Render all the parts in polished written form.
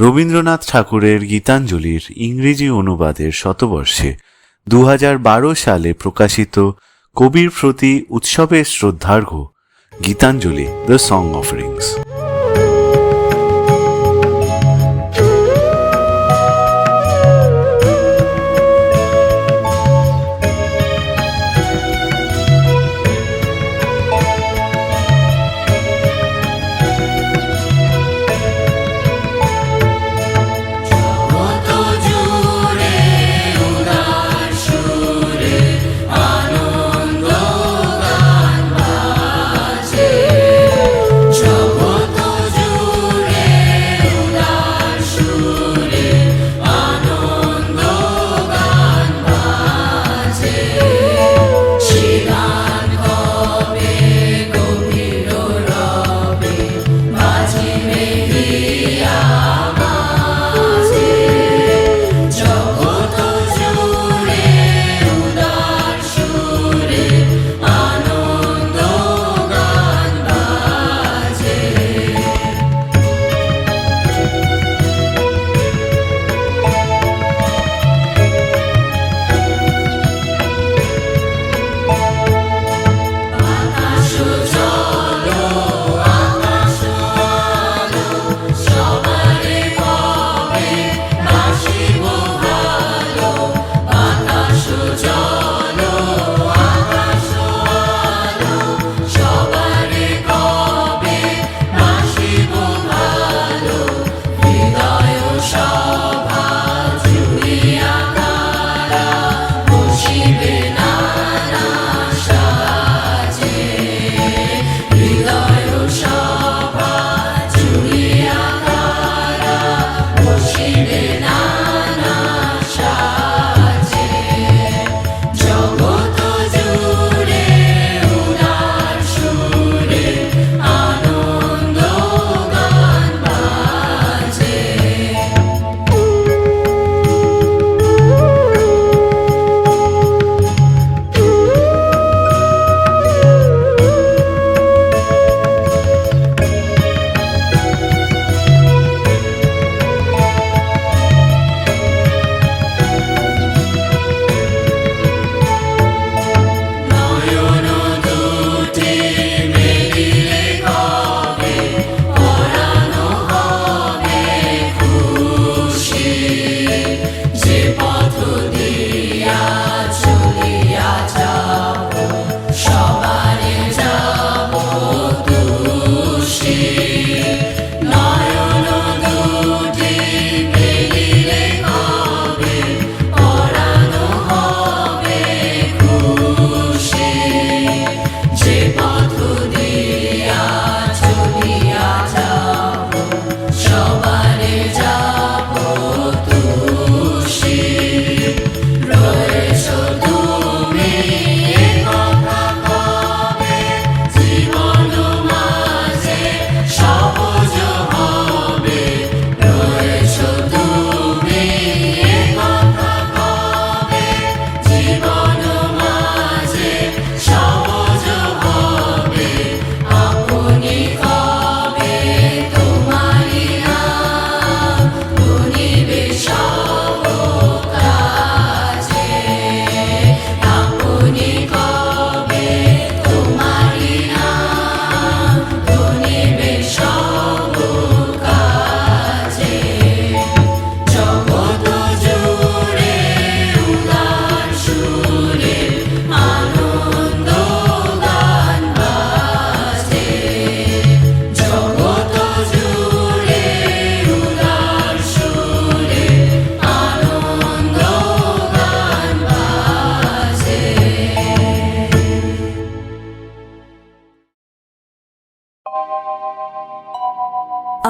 রবীন্দ্রনাথ ঠাকুরের গীতাঞ্জলির ইংরেজি অনুবাদের শতবর্ষে 2012 সালে প্রকাশিত কবির প্রতি উৎসবের শ্রদ্ধার্ঘ্য Gitanjali the song offerings.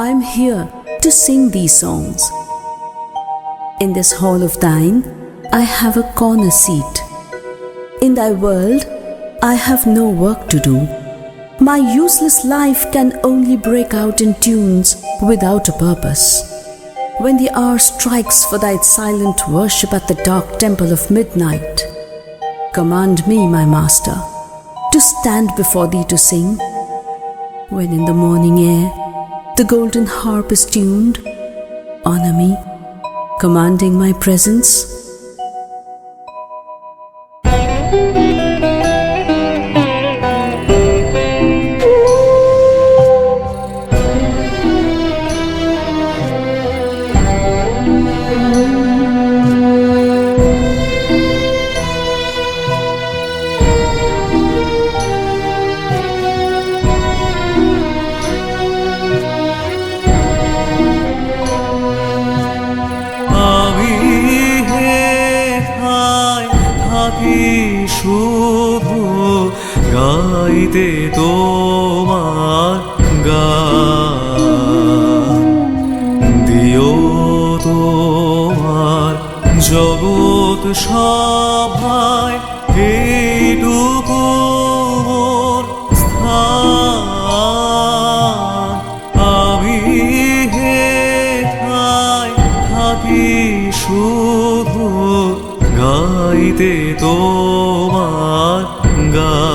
I'm here to sing these songs. In this hall of thine, I have a corner seat. In thy world, I have no work to do. My useless life can only break out in tunes without a purpose. When the hour strikes for thy silent worship at the dark temple of midnight, command me, my master, to stand before thee to sing. When in the morning air the golden harp is tuned, army, commanding my presence? শুধু গাইতে তোমার গান, দিও তোমার জগৎ সভায় এইটুকু মোর স্থান। আমি হেথায় থাকি শুধু গাইতে তোমার গান।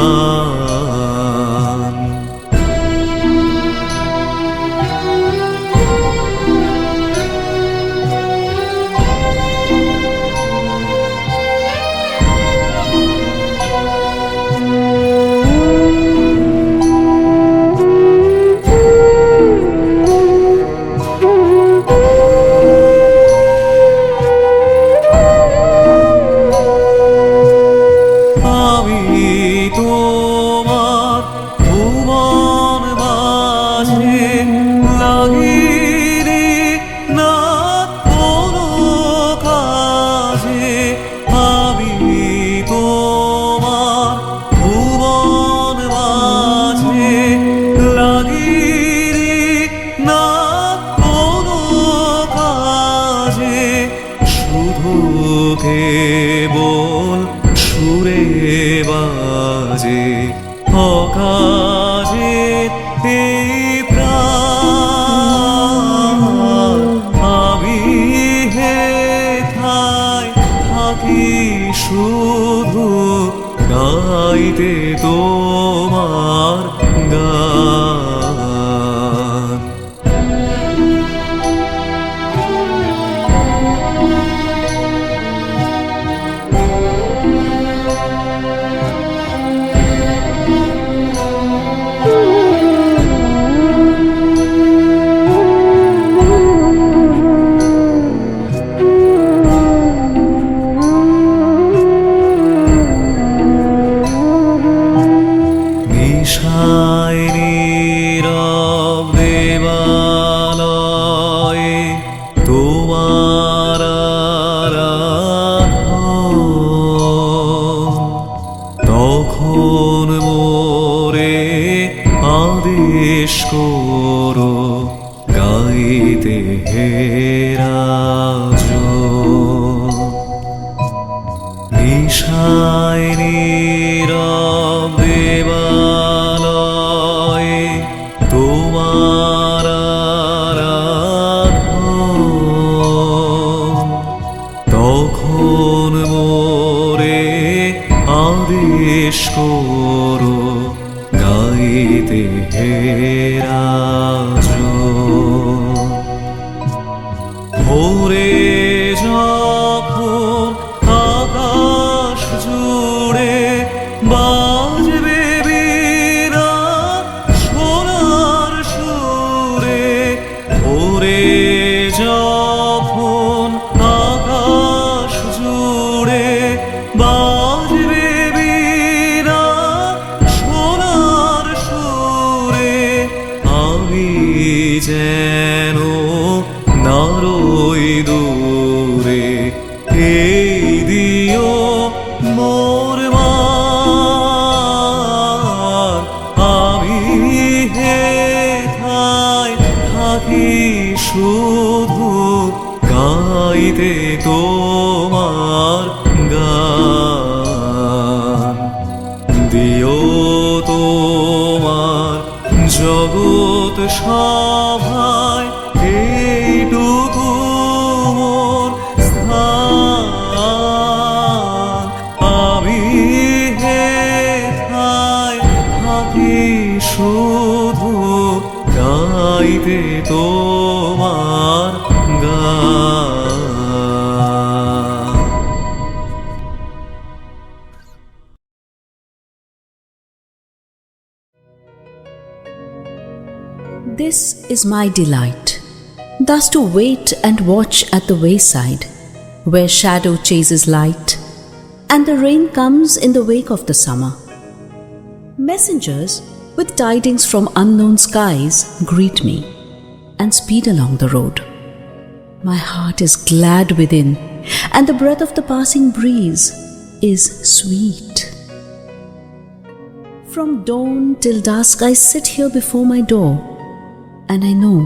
কেবল সুরে বাজে অকাজে এই প্রাণ। আমি হেথায় থাকি শুধু গাইতে তোমার গান। নীরব দেবালয়ে তোমার তখন মোরে আদেশ করো গাইতে হে রাজ। নিশায় নীরব দেবালয়ে তোমার তখন মোরে আদেশ করো গাইতে হে রাজ। ভোরে যখন আকাশ জুড়ে বাজবে বীণা সোনার সুরে, ভোরে যখন আকাশ জুড়ে বাজবে বীণা সোনার সুরে, আমি যেন নারই দূরে এই দিও মোর মান। আমি হেথায় থাকি শুধু গাইতে তোমার গান। দিও তোমার জগৎ সভায় এইটুকু মোর স্থান। আমি হেথায় থাকি শুধু গাইতে তোমার গান। This is my delight, thus to wait and watch at the wayside, where shadow chases light, and the rain comes in the wake of the summer. Messengers with tidings from unknown skies greet me and speed along the road. My heart is glad within, and the breath of the passing breeze is sweet. From dawn till dusk I sit here before my door, and I know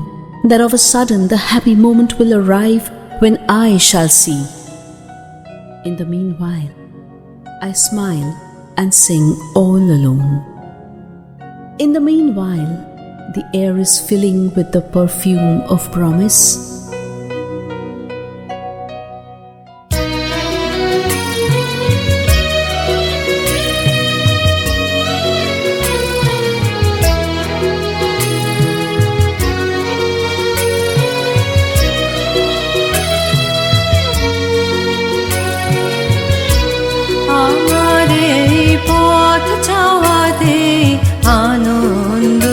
that of a sudden the happy moment will arrive when I shall see. In the meanwhile, I smile and sing all alone. In the meanwhile, the air is filling with the perfume of promise. আমার এই পথ চাওয়াতে আনন্দ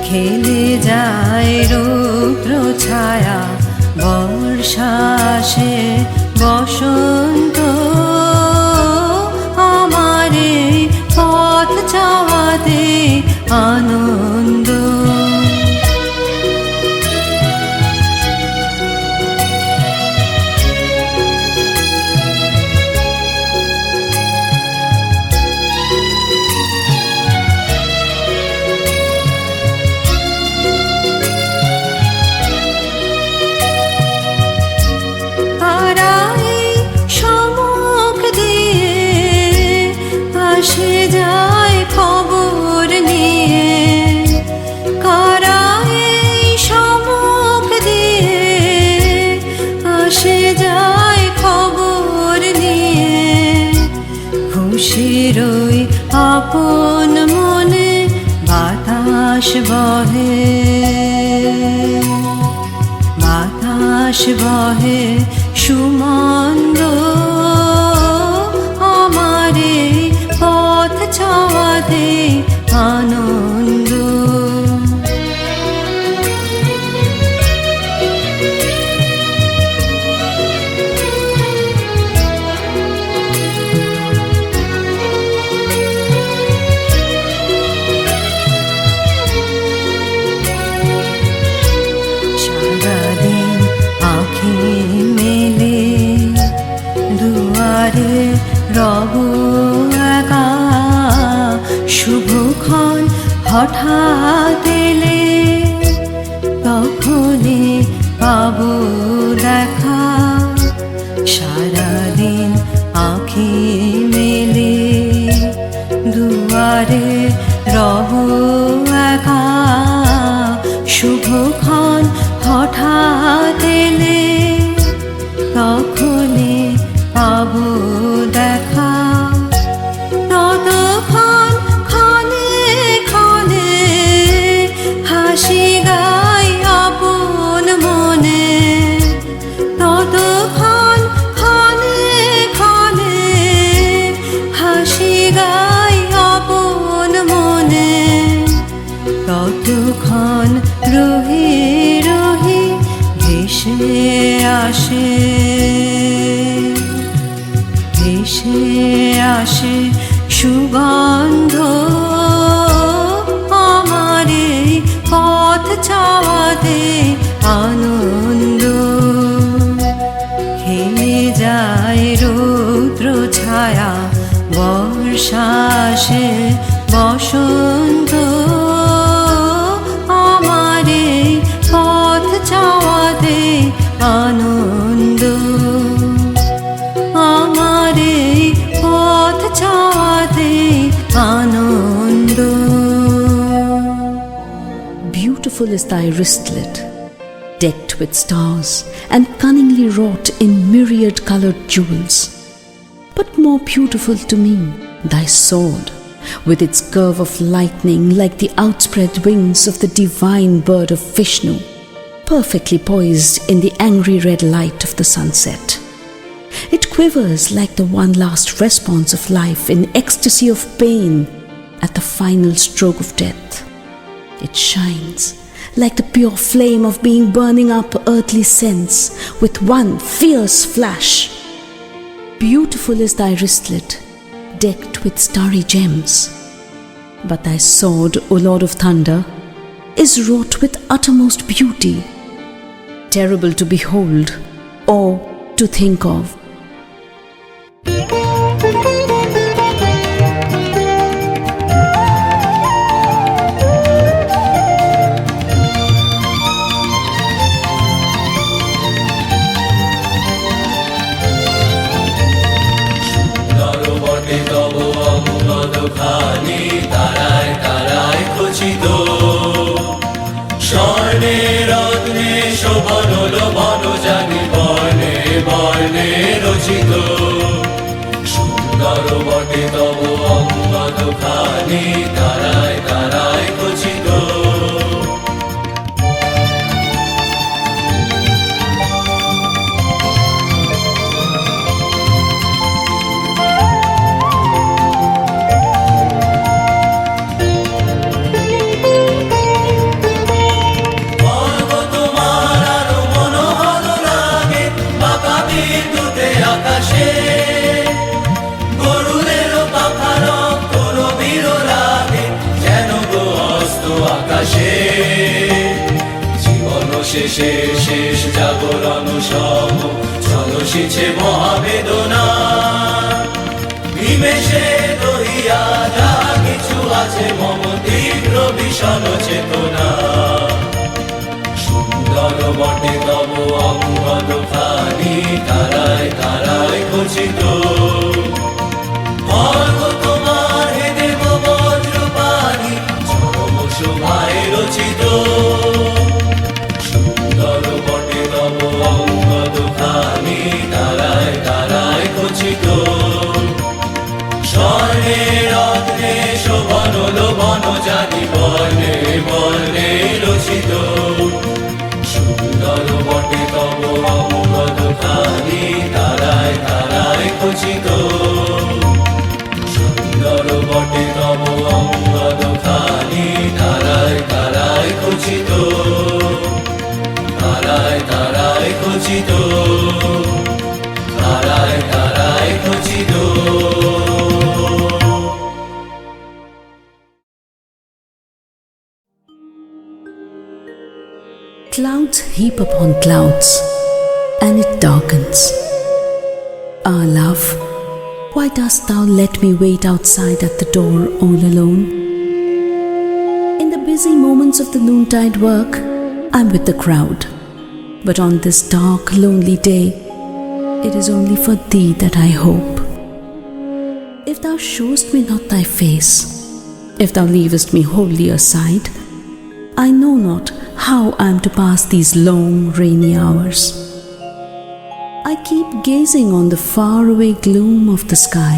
খেলে যায় রৌদ্র ছায়া বর্ষাসে বসন্ত আমার এই পথ চাওয়াতে আনন্দ আসে যায় খবর নিয়ে কারায় সমুখ দিয়ে আসে যায় খবর নিয়ে খুশির ওই আপন মনে বাতাস বহে সুমন্দ আমারে পথ চাওয়াতে আনন্দ সারাদিন আঁখি মেলে দুয়ারে রব একা শুভক্ষণ হঠাৎ এলে তখনই পাবো দেখা সারাদিন আঁখি মেলে দুয়ারে রব একা শুভক্ষণ হঠাৎ এলে তখনই পাবো দেখা ততক্ষণ ক্ষণে ক্ষণে হাসি গাই আপন মনে ততক্ষণ ক্ষণে ক্ষণে হাসি গাই আপন মনে ততক্ষণ রহি রহি ভেসে আসে সুগন্ধ আমার এই পথ চাওয়াতে আনন্দ খেলে যায় রৌদ্র ছায়া বর্ষাসে বসন্ত আমার এই পথ চাওয়াতে আনন্দ আমার এই পথ চাওয়াতে আনন্দ Beautiful is thy wristlet, decked with stars and cunningly wrought in myriad-colored jewels. But more beautiful to me, thy sword, with its curve of lightning like the outspread wings of the divine bird of Vishnu, perfectly poised in the angry red light of the sunset. It quivers like the one last response of life in ecstasy of pain at the final stroke of death. It shines like the pure flame of being burning up earthly sense with one fierce flash. Beautiful is thy wristlet, decked with starry gems. But thy sword, O Lord of Thunder, is wrought with uttermost beauty, terrible to behold or to think of. তারায় তারায় খচিত স্বর্ণে রত্নে শোভন লোভন জানি বর্ণে বর্ণে রচিত সুন্দর বটে তব অঙ্গদ খানি তারায় তারায় খচিত জীবন শেষে শেষ জাগরণ সম চলসিছে মহাবেদনা নিমেষে দহিয়া যা কিছু আছে মম তীব্র বিষণ চেতনা সুন্দর বটে তব অঙ্গদ খানি তারায় তারায় খচিত তোমার হে দেব বজ্রপানি চরম শোভায় রচিত সুন্দর বটে তব অঙ্গদ খানি তারায় তারায় খচিত স্বর্ণে রত্নে শোভন লোভন জানি বর্ণে বর্ণে রচিত সুন্দর বটে তব অঙ্গদ খানি তারায় তারায় খচিত সুন্দর বটে তব অঙ্গদ খানি তারায় তারায় খচিত তারায় তারায় খচিত তারায় তারায় খচিত Clouds heap upon clouds, and it darkens. Ah, love, why dost thou let me wait outside at the door all alone? In the busy moments of the noontide work, I'm with the crowd. But on this dark, lonely day, it is only for thee that I hope. If thou showest me not thy face, if thou leavest me wholly aside, I know not how I am to pass these long, rainy hours. I keep gazing on the faraway gloom of the sky,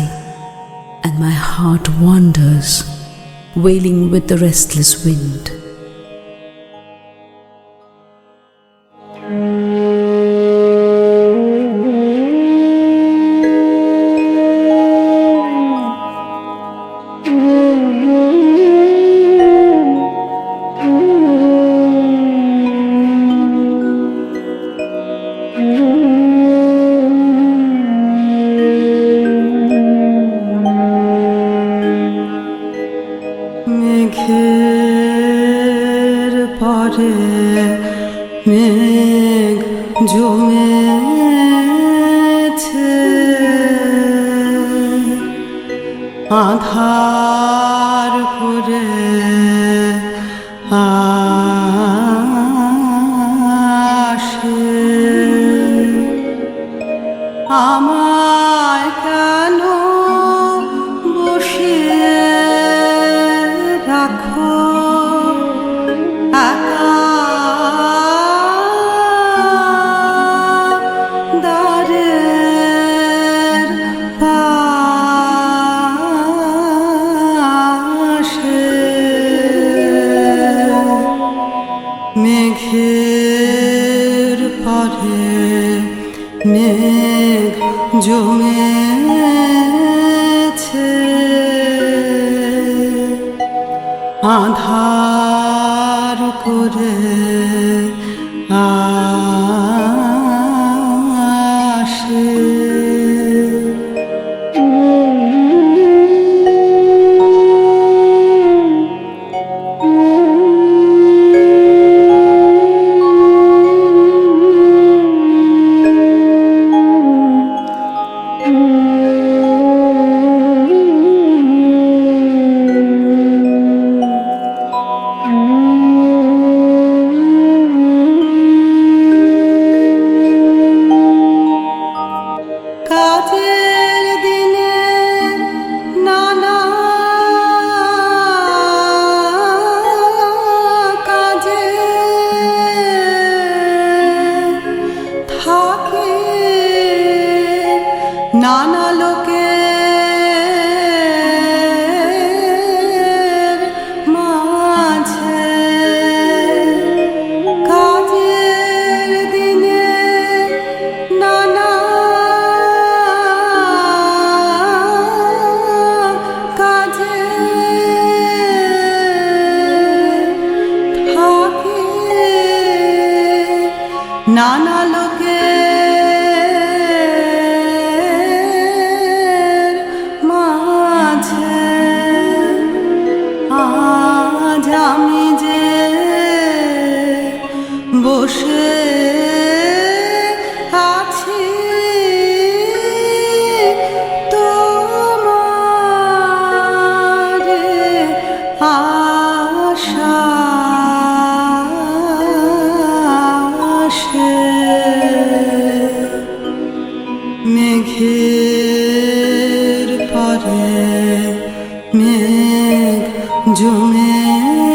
and my heart wanders, wailing with the restless wind. মেঘের পরে মেঘ জমেছে আধার করে আসে আমায় কেন বসিয়ে রাখো একা দ্বারের পাশে মেঘে পরে মেঘ জমেছে, আধার করে আসে। কাজের দিনে নানা কাজে থাকে, নানা লোকের মাঝে। কাজের দিনে নানা কাজে থাকে, নানা লোকের মাঝে। আজ আমি যে বসে আছি তোমার আশায়। মেঘের পরে মেঘ জমেছে,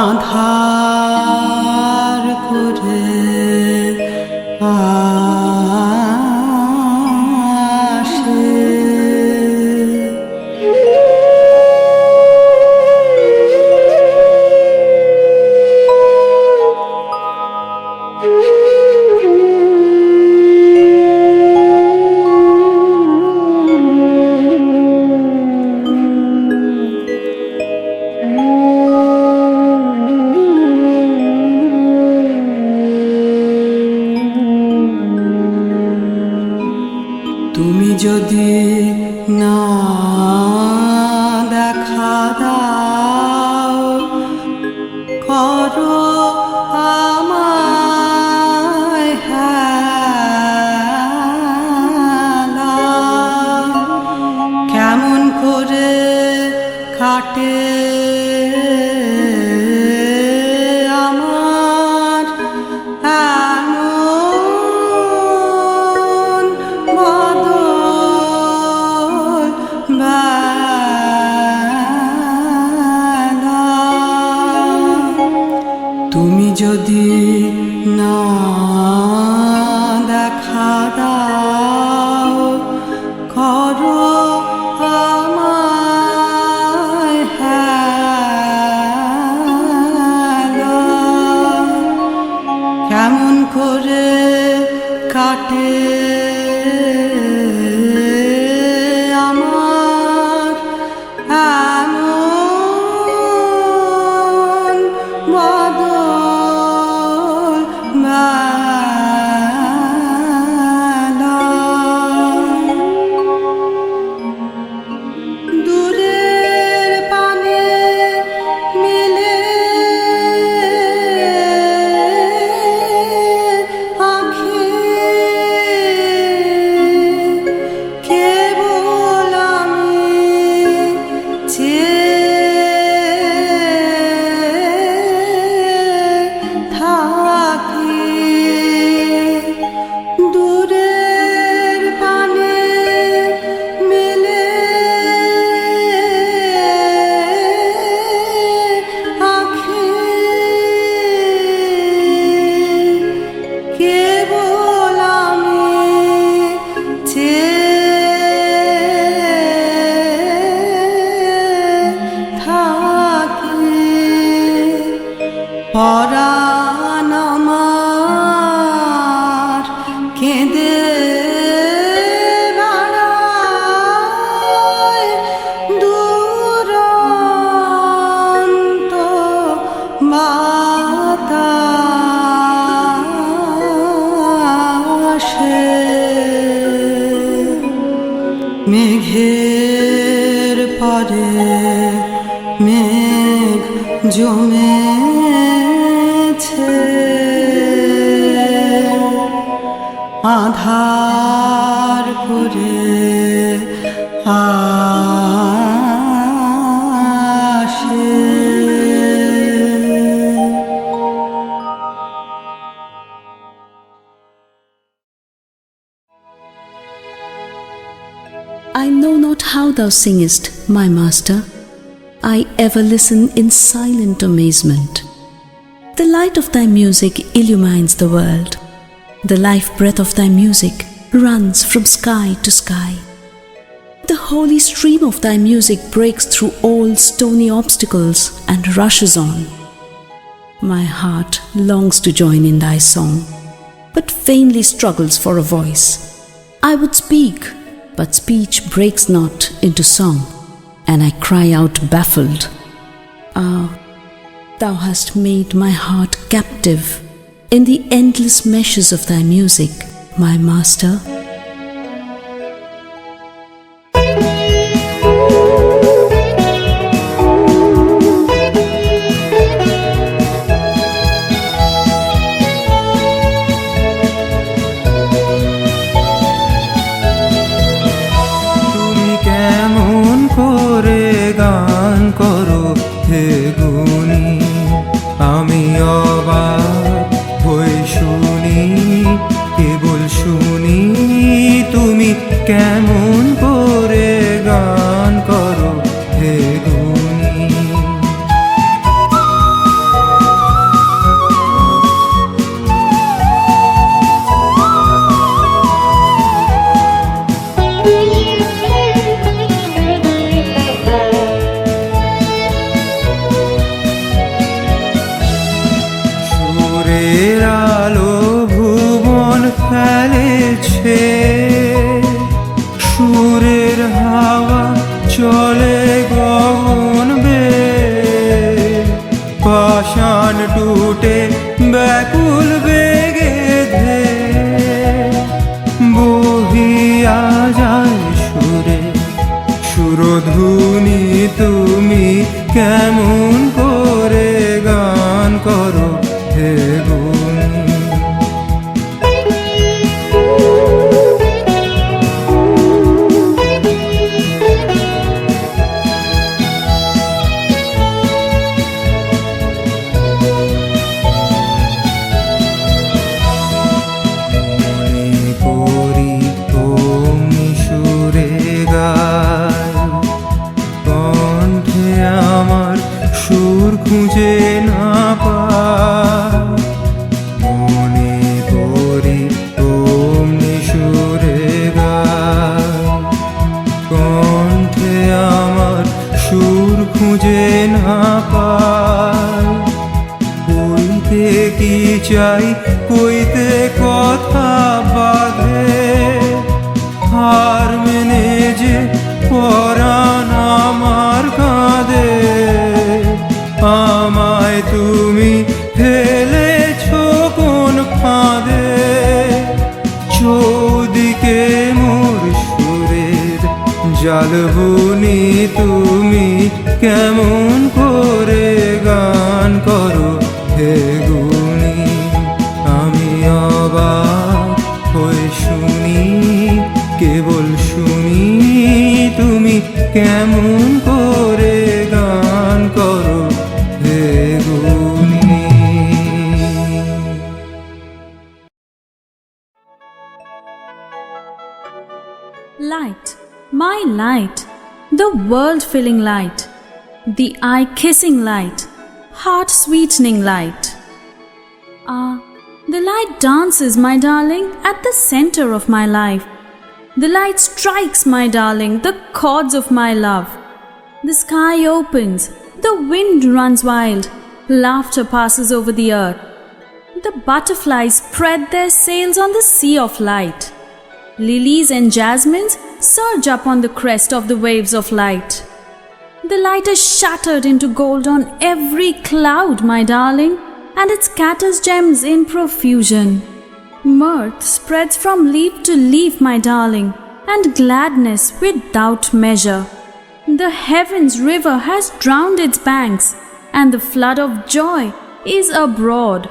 আধার করে আসে। তুমি যদি না দেখা দাও, করো আমায় হেলা, কেমন করে কাটে আমার এমন বাদল বেলা। তুমি যদি না দেখা দাও, করো আমায় হেলা, কেমন করে কাটে আমার এমন বাদল বেলা। দূরের পানে মিলে আঁখি, কেবল আমি চেয়ে পরাণ আমার কেঁদে বেড়ায় দুরন্ত বাতাসে। মেঘের পরে মেঘ জমেছে, আধার করে আসে। I know not how thou singest, my master. I ever listen in silent amazement. The light of thy music illumines the world. The life breath of thy music runs from sky to sky. The holy stream of thy music breaks through all stony obstacles and rushes on. My heart longs to join in thy song, but vainly struggles for a voice. I would speak, but speech breaks not into song, and I cry out baffled. Ah, thou hast made my heart captive in the endless meshes of thy music, my master. তুমি কেমন করে গান করো হে গুণী, আমি অবাক হয়ে শুনি, কেবল শুনি। তুমি কেমন করে গান করো হে গুণী। সুরের আলো ভুবন ফেলেছে, সুরের হাওয়া চলে গগন বেয়ে, পাষাণ টুটে ব্যাকুল বেগে ধেয়ে বহিয়া যায় সুরে সুরধুনি। তুমি কেমন করে গান করো হে গুণী। মনে করি অমনি সুরে গায়, কণ্ঠে আমার সুর খুঁজে না পায়। মনে করি অমনি সুরে গায়, কণ্ঠে আমার সুর খুঁজে না পায়। কইতে কি চাই কইতে কথা বাঁধে, হার মেনে যে পরাণ আমার কাঁদে। আমায় তুমি ফেলেছো কোন ফাঁদে, চৌদিকে মোর সুরের জালবুনি। তুমি কেমন করে গান করো হে গুণী, আমি অবাক হয়ে শুনি, কেবল শুনি। তুমি কেমন করে গান করো হে গুণী। Light, my light, the world-filling light, the eye-kissing light, heart-sweetening light. Ah, the light dances, my darling, at the center of my life. The light strikes, my darling, the chords of my love. The sky opens, the wind runs wild, laughter passes over the earth. The butterflies spread their sails on the sea of light. Lilies and jasmines surge up on the crest of the waves of light. The light is shattered into gold on every cloud, my darling, and it scatters gems in profusion. Mirth spreads from leaf to leaf, my darling, and gladness without measure. The heavens' river has drowned its banks, and the flood of joy is abroad.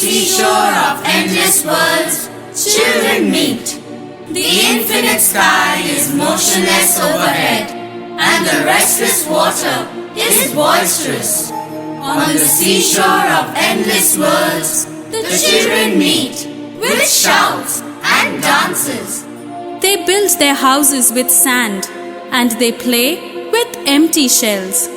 seashore of endless worlds, children meet. The infinite sky is motionless overhead, and the restless water is boisterous. On the seashore of endless worlds, the children meet with shouts and dances. They build their houses with sand, and they play with empty shells.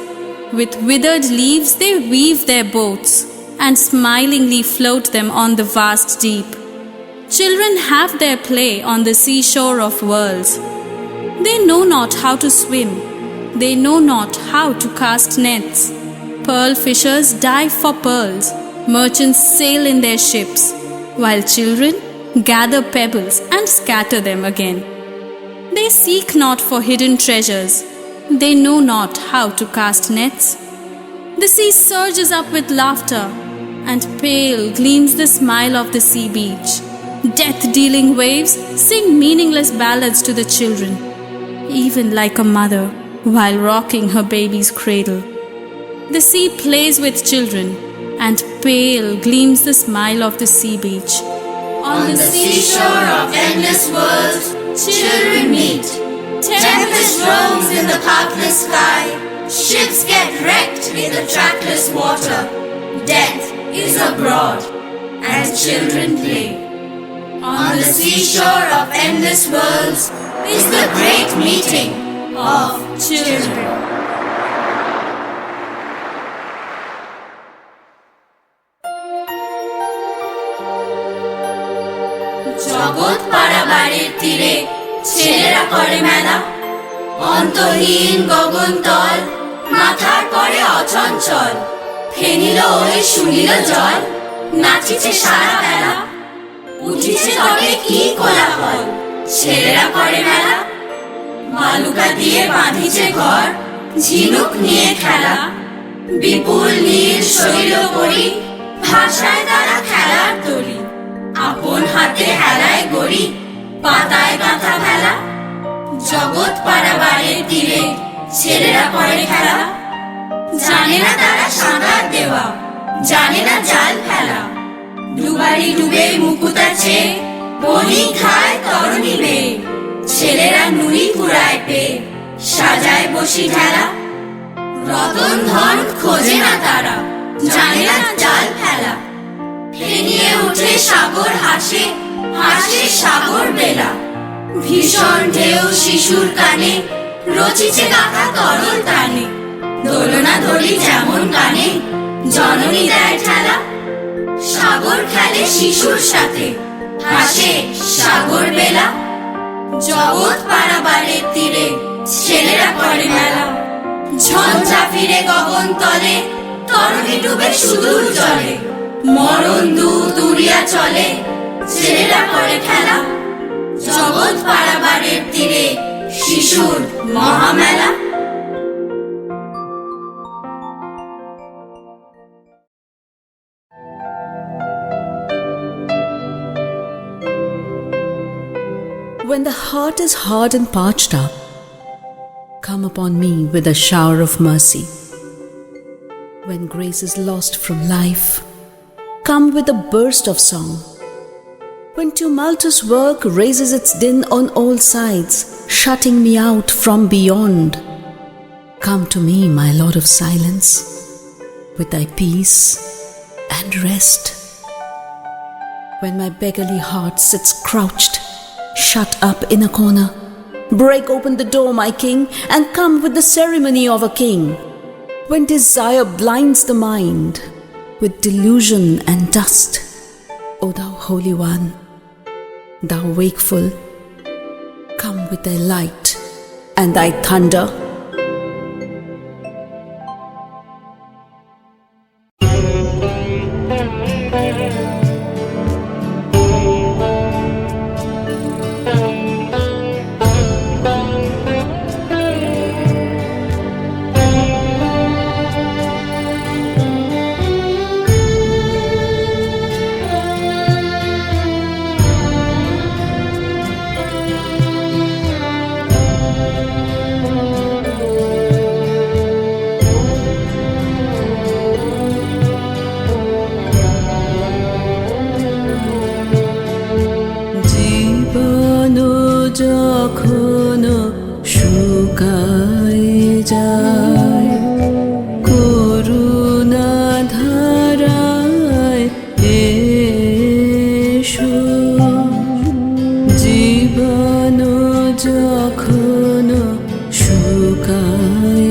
With withered leaves they weave their boats, and smilingly float them on the vast deep. Children have their play on the seashore of worlds. They know not how to swim. They know not how to cast nets. Pearl fishers dive for pearls. Merchants sail in their ships, while children gather pebbles and scatter them again. They seek not for hidden treasures. They know not how to cast nets. The sea surges up with laughter, and pale gleams the smile of the sea beach. Death-dealing waves sing meaningless ballads to the children, even like a mother while rocking her baby's cradle. The sea plays with children, and pale gleams the smile of the sea beach. On the seashore of endless worlds, children meet. Tempest roams in the pathless sky. Ships get wrecked in the trackless water. Death is abroad, and children play. On the seashore of endless worlds is the great meeting of children. জগৎ পাড়া বাড়ির তীরে ছেলেরা করে মেলা, অন্তহীন গগন তল, মাথার পরে অচঞ্চল। ফেনিল ওই শুনিল জল, নাচিছে সারা বেলা। উঠিছে তবে কি কোলাহল, ছেলেরা করে মেলা। বালুকা দিয়ে বাঁধিছে ঘর, ঝিনুক নিয়ে খেলা। বিপুল নীল শৈল পরি, ভাষায় তারা খেলার তরি। আপন হাতে হেলায় গড়ি, পাতায় গাঁথা ভেলা। জগৎ পাড়া বাড়ির তীরে ছেলেরা করে খেলা। জানে না তারা সাঁতার দেওয়া, জানে না জাল ফেলা। ডুবারি ডুবে মুকুট আছে, বনি খায় তরুণী মেয়ে। ছেলেরা নুড়ি কুড়ায় পেয়ে সাজায় বসি ঢেলা। রতন ধন খোঁজে না তারা, জানে না জাল ফেলা। ফেনিয়ে উঠে সাগর হাসে, হাসে সাগর বেলা। ভীষণ ঢেউ শিশুর কানে, রচিছে গাথা তরল টানে। দোলনা ধরি যেমন কানে, জননী দেয় ঠেলা। সাগর খেলে শিশুর সাথে, হাসে সাগর বেলা। জগৎ পাড়া বাড়ির তীরে ছেলেরা করে মেলা। ঝঞ্ঝা ফিরে গগন তলে, তরণী ডুবে সুদূর জলে। মরণ দূত উড়িয়া চলে, ছেলেরা করে খেলা। জগৎ পাড়া বাড়ির তীরে শিশুর মহামেলা। When the heart is hard and parched up, come upon me with a shower of mercy. When grace is lost from life, come with a burst of song. When tumultuous work raises its din on all sides, shutting me out from beyond, come to me, my Lord of silence, with thy peace and rest. When my beggarly heart sits crouched, shut up in a corner, break open the door, my King, and come with the ceremony of a king. When desire blinds the mind with delusion and dust, O thou Holy One, thou wakeful, come with thy light and thy thunder. যখন শুকায় যায় করুণা ধারায় এসো, জীবন যখন শুকায়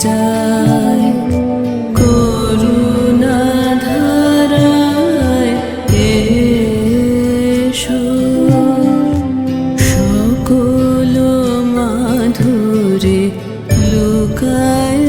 যায় করুণা ধারায় এসো। সকল মাধুরী লুকায়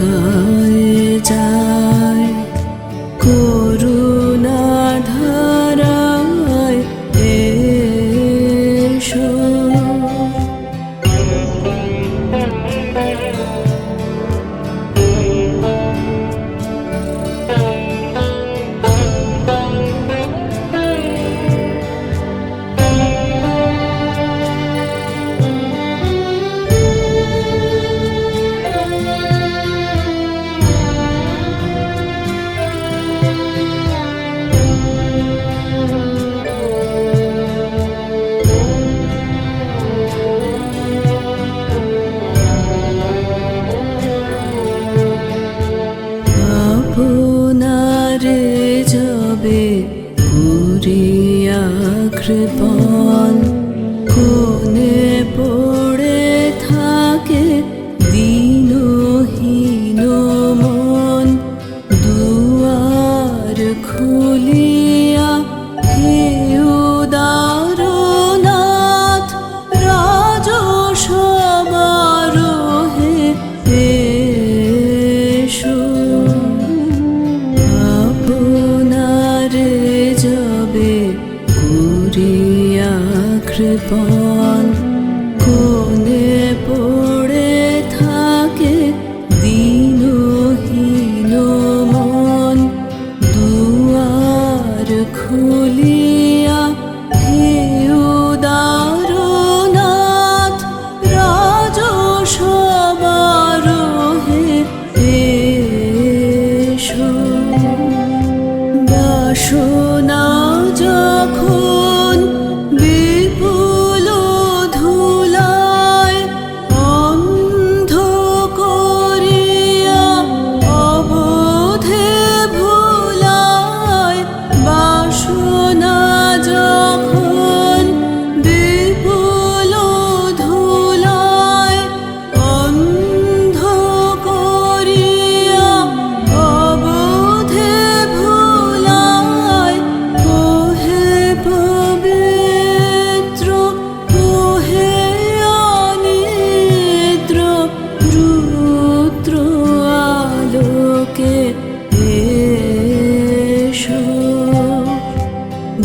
শুকায় যায়, করুণা ধারায় এসো। আপনারে যাবে কুরিয়া কৃপণ, কোনে পড়ে থাকে দিনহীন মন। দুয়ার খুলিয়া হে উদারনাথ, রাজসমারোহে এসো। আপনারে যাবে কুরিয়া কৃপণ, কোনে পড়ে থাকে দিনহীন মন। দুয়ার খুলিয়া হে উদারনাথ, রাজসমারোহে এসো। বাসনা যখন বিপুল ধুলায় অন্ধ করিয়া অবোধে ভুলায়, বাসনা যখন বিপুল ধুলায় অন্ধ করিয়া অবোধে ভুলায়, ওহে পবিত্র ওহে অনিদ্র রুদ্র আলোকে এসো।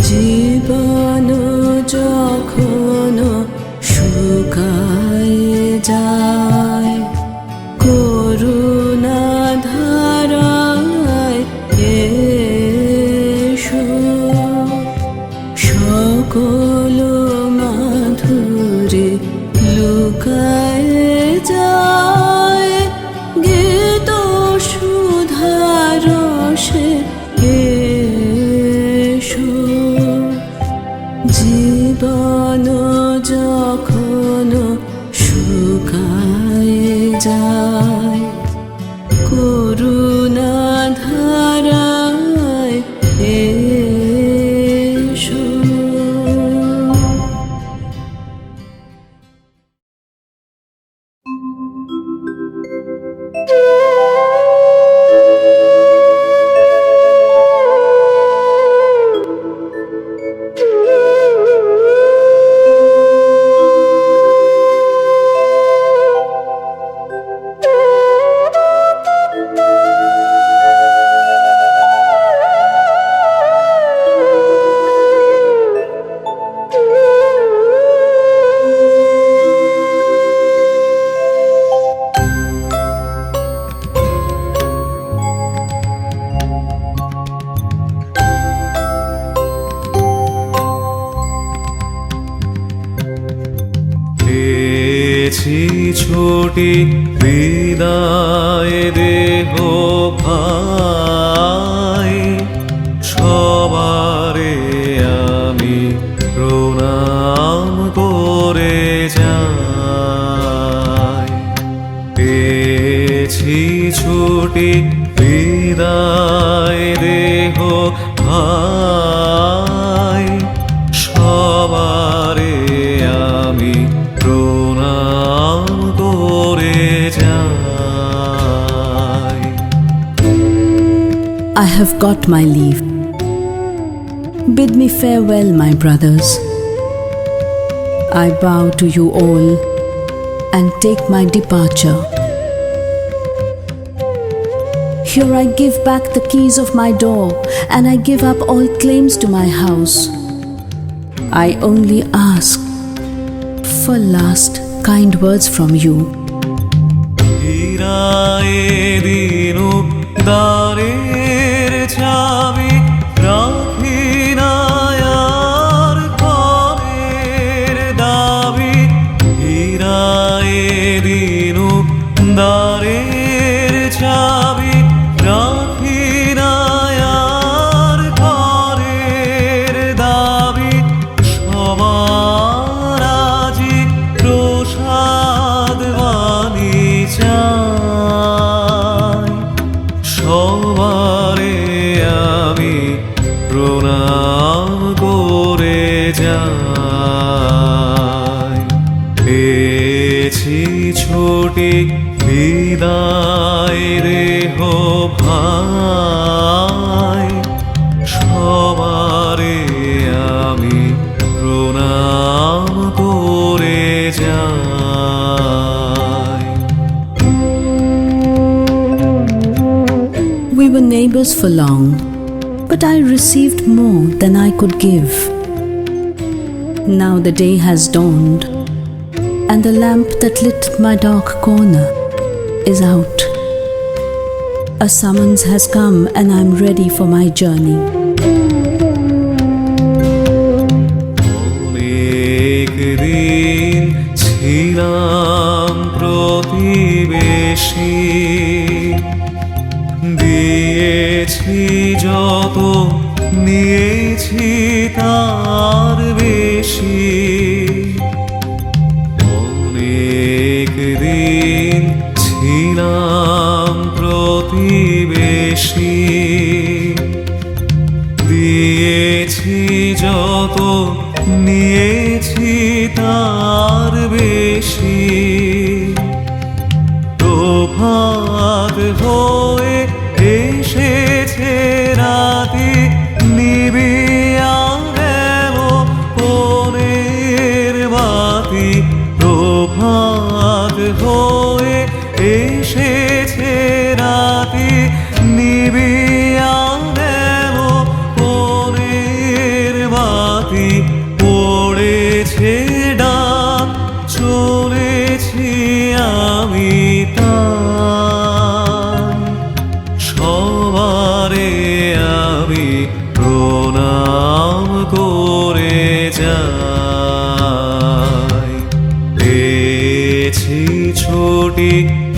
জীবন যখন শুকায় যায়, করুণা ধারায় এসো। সকল মাধুরী লুকায় যায়, গীত সুধারসে এসো। জীবন যখন শুকায় যায়, করুণা ধারায় এসো। পেয়েছি ছোটি বিদায় দেহ ভাই, সবারে আমি প্রণাম করে যাই। পেয়েছি ছুটি বিদায় দেহ ভাই, সবারে আমি প্রণাম করে যাই। I have got my leave. Bid me farewell, my brothers. I bow to you all and take my departure. Here I give back the keys of my door, and I give up all claims to my house. I only ask for last kind words from you. হীরায়ে Dinu দ্বারের চাবি রাখি না আর ঘরের দাবি। হীরায়ে দিনু দ্বারের চাবি রাখি না আর ঘরের দাবি। সবার আজি প্রসাদ বাণী চাই, সবারে আমি প্রণাম করে যাই। পেয়েছি ছুটি বিদায় রে হো ভাই, সবারে আমি প্রণাম করে যাই। We were neighbors for long, but I received more than I could give. Now the day has dawned, and the lamp that lit my dark corner is out. A summons has come, and I'm ready for my journey. অনেক দিন ছিলাম প্রতিবেশী, দিয়েছি যত নিয়েছি তার বেশি। অনেক দিন ছিলাম প্রতিবেশী, দিয়েছি যত নিয়েছি তার বেশি। প্রভাত হয়ে এসেছে রাতি, নিবিয়া গেল পরের বাতি। প্রভাত হয়ে এসেছে রাতি, নিবিয়া গেল পরের বাতি। পড়েছে ডাক, চলেছি আমি তাই, সবারে আমি প্রণাম করে যাই। পেয়েছি ছুটি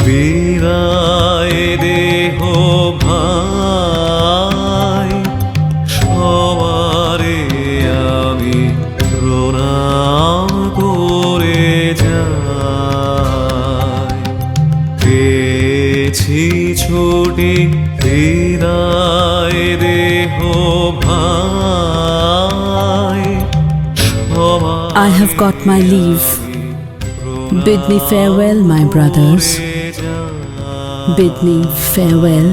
বিদায় দেহ ভাই, সবারে আমি প্রণাম করে যাই। পেয়েছি ছুটি বিদায় দেহ ভাই, I have got my leave. Bid me farewell, my brothers. Bid me farewell.